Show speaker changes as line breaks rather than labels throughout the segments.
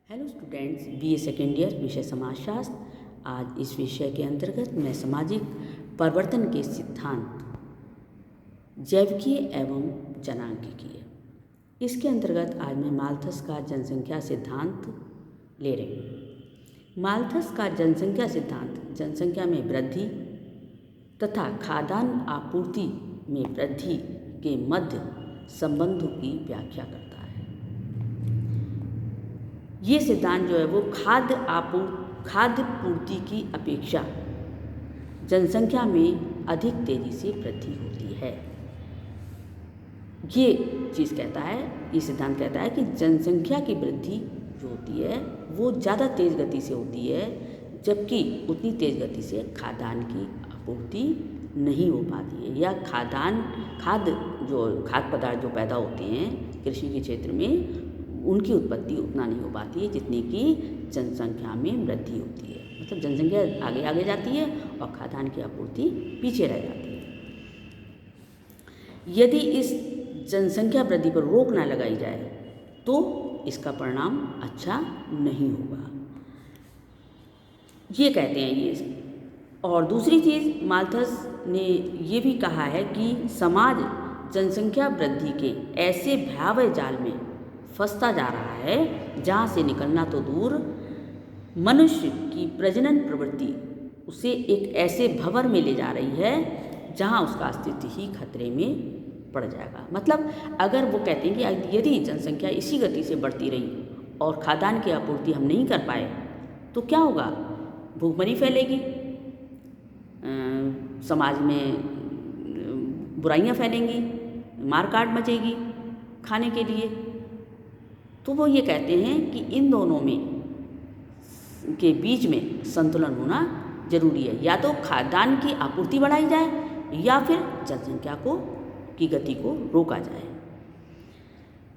Hello students, BA second year विषय समाजशास्त्र। आज इस विषय के अंतर्गत मैं सामाजिक परिवर्तन के सिद्धांत जैविकीय एवं जनांगीय, इसके अंतर्गत आज मैं माल्थस का जनसंख्या सिद्धांत ले रही हूँ। माल्थस का जनसंख्या सिद्धांत जनसंख्या में वृद्धि तथा खाद्यान्न आपूर्ति में वृद्धि के मध्य संबंधों की व्याख्या करता है। ये सिद्धांत जो है वो खाद्य पूर्ति की अपेक्षा जनसंख्या में अधिक तेजी से वृद्धि होती है। ये चीज़ कहता है, ये सिद्धांत कहता है कि जनसंख्या की वृद्धि जो होती है वो ज़्यादा तेज़ गति से होती है, जबकि उतनी तेज़ गति से खाद्यान्न की आपूर्ति नहीं हो पाती है, या खाद्य पदार्थ जो पैदा होते हैं कृषि के क्षेत्र में उनकी उत्पत्ति उतना नहीं हो पाती है जितनी कि जनसंख्या में वृद्धि होती है। मतलब जनसंख्या आगे आगे जाती है और खाद्यान्न की आपूर्ति पीछे रह जाती है। यदि इस जनसंख्या वृद्धि पर रोक ना लगाई जाए तो इसका परिणाम अच्छा नहीं होगा, ये कहते हैं ये। और दूसरी चीज़, माल्थस ने ये भी कहा है कि समाज जनसंख्या वृद्धि के ऐसे भयावह जाल में फंसता जा रहा है जहाँ से निकलना तो दूर, मनुष्य की प्रजनन प्रवृत्ति उसे एक ऐसे भंवर में ले जा रही है जहाँ उसका अस्तित्व ही खतरे में पड़ जाएगा। मतलब अगर वो कहते हैं कि यदि जनसंख्या इसी गति से बढ़ती रही और खाद्यान्न की आपूर्ति हम नहीं कर पाए तो क्या होगा? भूखमरी फैलेगी, समाज में बुराइयां फैलेंगी, मारकाट मचेगी खाने के लिए। तो वो ये कहते हैं कि इन दोनों में के बीच में संतुलन होना जरूरी है। या तो खाद्यान्न की आपूर्ति बढ़ाई जाए या फिर जनसंख्या की गति को रोका जाए।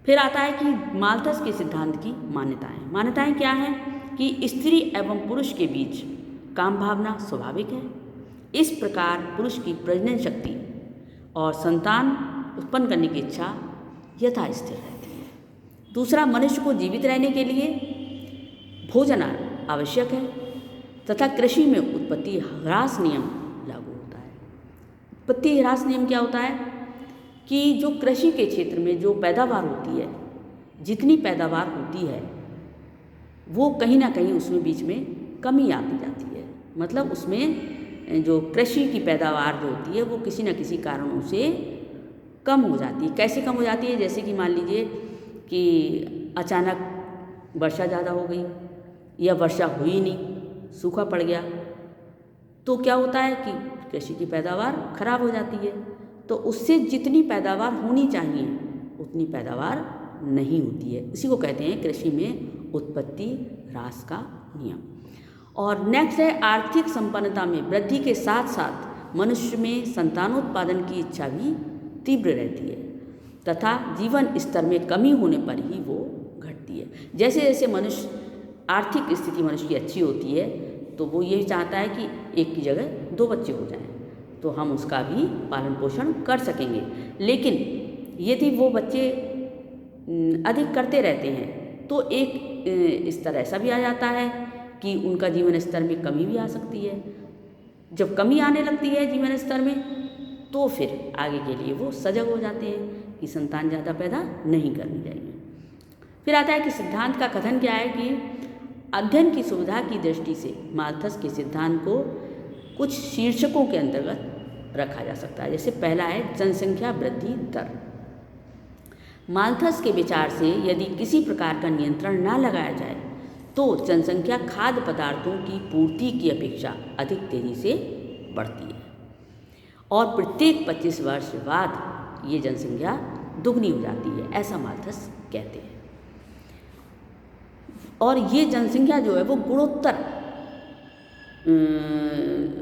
फिर आता है कि माल्थस के सिद्धांत की मान्यताएं क्या हैं कि स्त्री एवं पुरुष के बीच काम भावना स्वाभाविक है। इस प्रकार पुरुष की प्रजनन शक्ति और संतान उत्पन्न करने की इच्छा यथास्थिर रहती है। दूसरा, मनुष्य को जीवित रहने के लिए भोजन आवश्यक है तथा कृषि में उत्पत्ति ह्रास नियम लागू होता है। उत्पत्ति ह्रास नियम क्या होता है कि जो कृषि के क्षेत्र में जो पैदावार होती है, जितनी पैदावार होती है वो कहीं ना कहीं उसमें बीच में कमी आती जाती है। मतलब उसमें जो कृषि की पैदावार जो होती है वो किसी न किसी कारणों से कम हो जाती है। कैसे कम हो जाती है? जैसे कि मान लीजिए कि अचानक वर्षा ज़्यादा हो गई या वर्षा हुई नहीं, सूखा पड़ गया, तो क्या होता है कि कृषि की पैदावार खराब हो जाती है। तो उससे जितनी पैदावार होनी चाहिए उतनी पैदावार नहीं होती है। इसी को कहते हैं कृषि में उत्पत्ति ह्रास का नियम। और नेक्स्ट है, आर्थिक संपन्नता में वृद्धि के साथ साथ मनुष्य में संतानोत्पादन की इच्छा भी तीव्र रहती है तथा जीवन स्तर में कमी होने पर ही वो घटती है। जैसे जैसे आर्थिक स्थिति मनुष्य की अच्छी होती है तो वो ये चाहता है कि एक की जगह 2 बच्चे हो जाएं तो हम उसका भी पालन पोषण कर सकेंगे। लेकिन यदि वो बच्चे अधिक करते रहते हैं तो एक स्तर ऐसा भी आ जाता है कि उनका जीवन स्तर में कमी भी आ सकती है। जब कमी आने लगती है जीवन स्तर में तो फिर आगे के लिए वो सजग हो जाते हैं कि संतान ज़्यादा पैदा नहीं करनी चाहिए। फिर आता है कि सिद्धांत का कथन क्या है कि अध्ययन की सुविधा की दृष्टि से माल्थस के सिद्धांत को कुछ शीर्षकों के अंतर्गत रखा जा सकता है। जैसे पहला है जनसंख्या वृद्धि दर। माल्थस के विचार से यदि किसी प्रकार का नियंत्रण न लगाया जाए तो जनसंख्या खाद्य पदार्थों की पूर्ति की अपेक्षा अधिक तेजी से बढ़ती है और प्रत्येक 25 वर्ष बाद ये जनसंख्या दुगनी हो जाती है, ऐसा माल्थस कहते हैं। और ये जनसंख्या जो है वो गुणोत्तर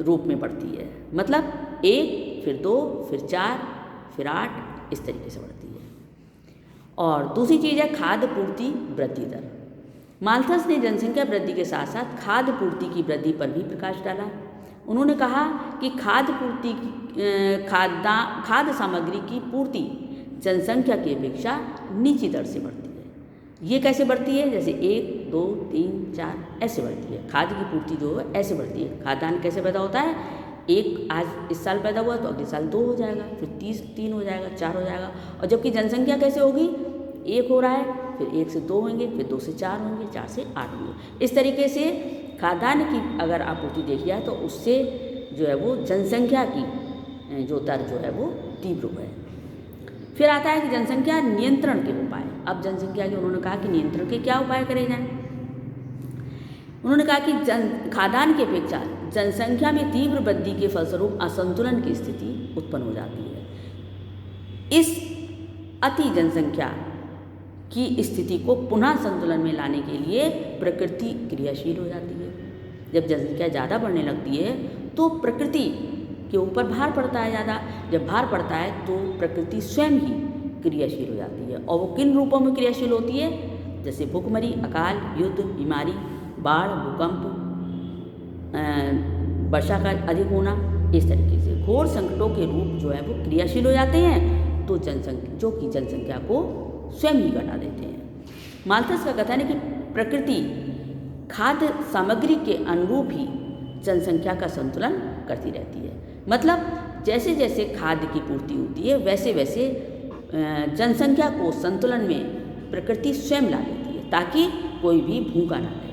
रूप में बढ़ती है। मतलब 1, फिर 2, फिर 4, फिर 8, इस तरीके से बढ़ती है। और दूसरी चीज़ है खाद्य पूर्ति वृद्धि दर। माल्थस ने जनसंख्या वृद्धि के साथ साथ खाद्य पूर्ति की वृद्धि पर भी प्रकाश डाला। उन्होंने कहा कि खाद्य सामग्री की पूर्ति जनसंख्या की अपेक्षा नीची दर से बढ़ती है। ये कैसे बढ़ती है? जैसे 1, 2, 3, 4 ऐसे बढ़ती है। खाद्य की पूर्ति जो है ऐसे बढ़ती है। खाद्यान्न कैसे पैदा होता है? एक आज इस साल पैदा हुआ तो अगले साल 2 हो जाएगा, फिर 3 हो जाएगा, 4 हो जाएगा। और जबकि जनसंख्या कैसे होगी? 1 हो रहा है, फिर 1 से 2 होंगे, फिर 2 से 4 होंगे, 4 से 8 होंगे। इस तरीके से खाद्यान्न की अगर आपूर्ति देखी जाए तो उससे जो है वो जनसंख्या की जो दर जो है वो तीव्र है। फिर आता है कि जनसंख्या नियंत्रण के उपाय। अब जनसंख्या के उन्होंने कहा कि नियंत्रण के क्या उपाय करे जाएं। उन्होंने कहा कि खाद्यान्न की अपेक्षा जनसंख्या में तीव्र वृद्धि के फलस्वरूप असंतुलन की स्थिति उत्पन्न हो जाती है। इस अति जनसंख्या की स्थिति को पुनः संतुलन में लाने के लिए प्रकृति क्रियाशील हो जाती है। जब जनसंख्या ज़्यादा बढ़ने लगती है तो प्रकृति के ऊपर भार पड़ता है ज़्यादा। जब भार पड़ता है तो प्रकृति स्वयं ही क्रियाशील हो जाती है। और वो किन रूपों में क्रियाशील होती है? जैसे भूखमरी, अकाल, युद्ध, बीमारी, बाढ़, भूकंप, वर्षा का अधिक होना, इस तरीके से घोर संकटों के रूप जो है वो क्रियाशील हो जाते हैं, तो जो कि जनसंख्या को स्वयं ही घटा देते हैं। माल्थस का कथन है कि प्रकृति खाद्य सामग्री के अनुरूप ही जनसंख्या का संतुलन करती रहती है। मतलब जैसे जैसे खाद्य की पूर्ति होती है वैसे वैसे जनसंख्या को संतुलन में प्रकृति स्वयं ला देती है ताकि कोई भी भूखा ना रहे।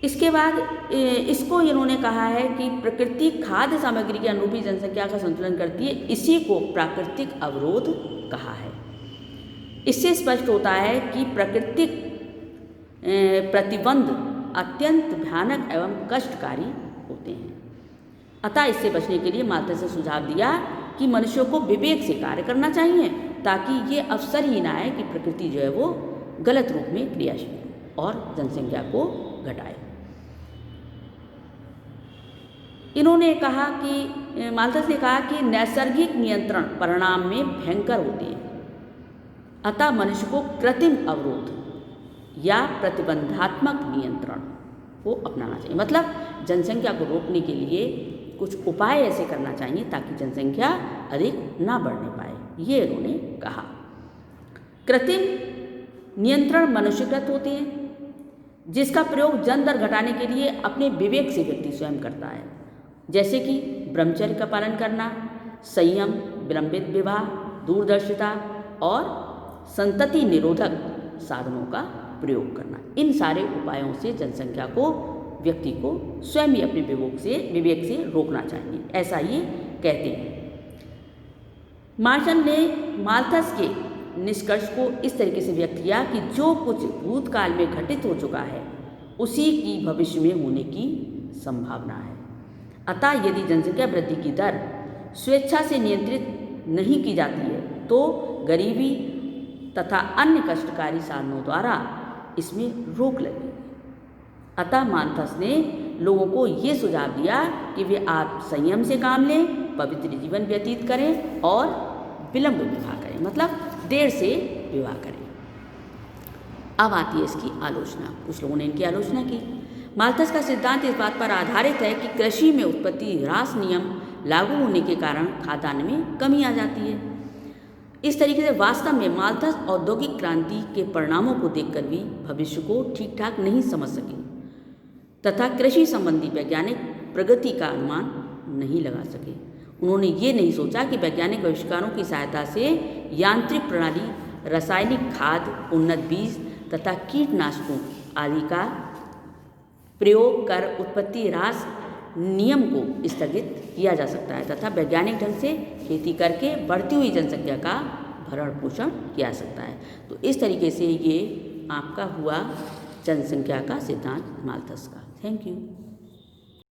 इसके बाद इसको इन्होंने कहा है कि प्रकृति खाद्य सामग्री के अनुरूप ही जनसंख्या का संतुलन करती है। इसी को प्राकृतिक अवरोध कहा है। इससे स्पष्ट होता है कि प्राकृतिक प्रतिबंध अत्यंत भयानक एवं कष्टकारी होते हैं। अतः इससे बचने के लिए माल्थस ने सुझाव दिया कि मनुष्यों को विवेक से कार्य करना चाहिए ताकि ये अवसर ही ना आए कि प्रकृति जो है वो गलत रूप में क्रियाशील और जनसंख्या को घटाए। इन्होंने कहा कि माल्थस ने कहा कि नैसर्गिक नियंत्रण परिणाम में भयंकर होते हैं, अतः मनुष्य को कृत्रिम अवरोध या प्रतिबंधात्मक नियंत्रण को अपनाना चाहिए। मतलब जनसंख्या को रोकने के लिए कुछ उपाय ऐसे करना चाहिए ताकि जनसंख्या अधिक ना बढ़ने पाए, ये इन्होंने कहा। कृत्रिम नियंत्रण मनुष्यकृत होते हैं जिसका प्रयोग जन दर घटाने के लिए अपने विवेक से व्यक्ति स्वयं करता है, जैसे कि ब्रह्मचर्य का पालन करना, संयम, विलंबित विवाह, दूरदर्शिता और संतति निरोधक साधनों का प्रयोग करना। इन सारे उपायों से जनसंख्या को व्यक्ति को स्वयं ही अपने विवेक से रोकना चाहिए, ऐसा ये कहते हैं। मार्शन ने माल्थस के निष्कर्ष को इस तरीके से व्यक्त किया कि जो कुछ भूतकाल में घटित हो चुका है उसी की भविष्य में होने की संभावना है। अतः यदि जनसंख्या वृद्धि की दर स्वेच्छा से नियंत्रित नहीं की जाती है तो गरीबी तथा अन्य कष्टकारी साधनों द्वारा इसमें रोक लगेगी। अतः माल्थस ने लोगों को ये सुझाव दिया कि वे आप संयम से काम लें, पवित्र जीवन व्यतीत करें और विलंब विवाह करें, मतलब देर से विवाह करें। अब आती है इसकी आलोचना। कुछ लोगों ने इनकी आलोचना की। माल्थस का सिद्धांत इस बात पर आधारित है कि कृषि में उत्पत्ति ह्रास नियम लागू होने के कारण खाद्यान्न में कमी आ जाती है। इस तरीके से वास्तव में माल्थस औद्योगिक क्रांति के परिणामों को देखकर भी भविष्य को ठीक ठाक नहीं समझ सके तथा कृषि संबंधी वैज्ञानिक प्रगति का अनुमान नहीं लगा सके। उन्होंने ये नहीं सोचा कि वैज्ञानिक आविष्कारों की सहायता से यांत्रिक प्रणाली, रासायनिक खाद, उन्नत बीज तथा कीटनाशकों आदि का प्रयोग कर उत्पत्ति ह्रास नियम को स्थगित किया जा सकता है तथा वैज्ञानिक ढंग से खेती करके बढ़ती हुई जनसंख्या का भरण पोषण किया जा सकता है। तो इस तरीके से ये आपका हुआ जनसंख्या का सिद्धांत माल्थस का। Thank you.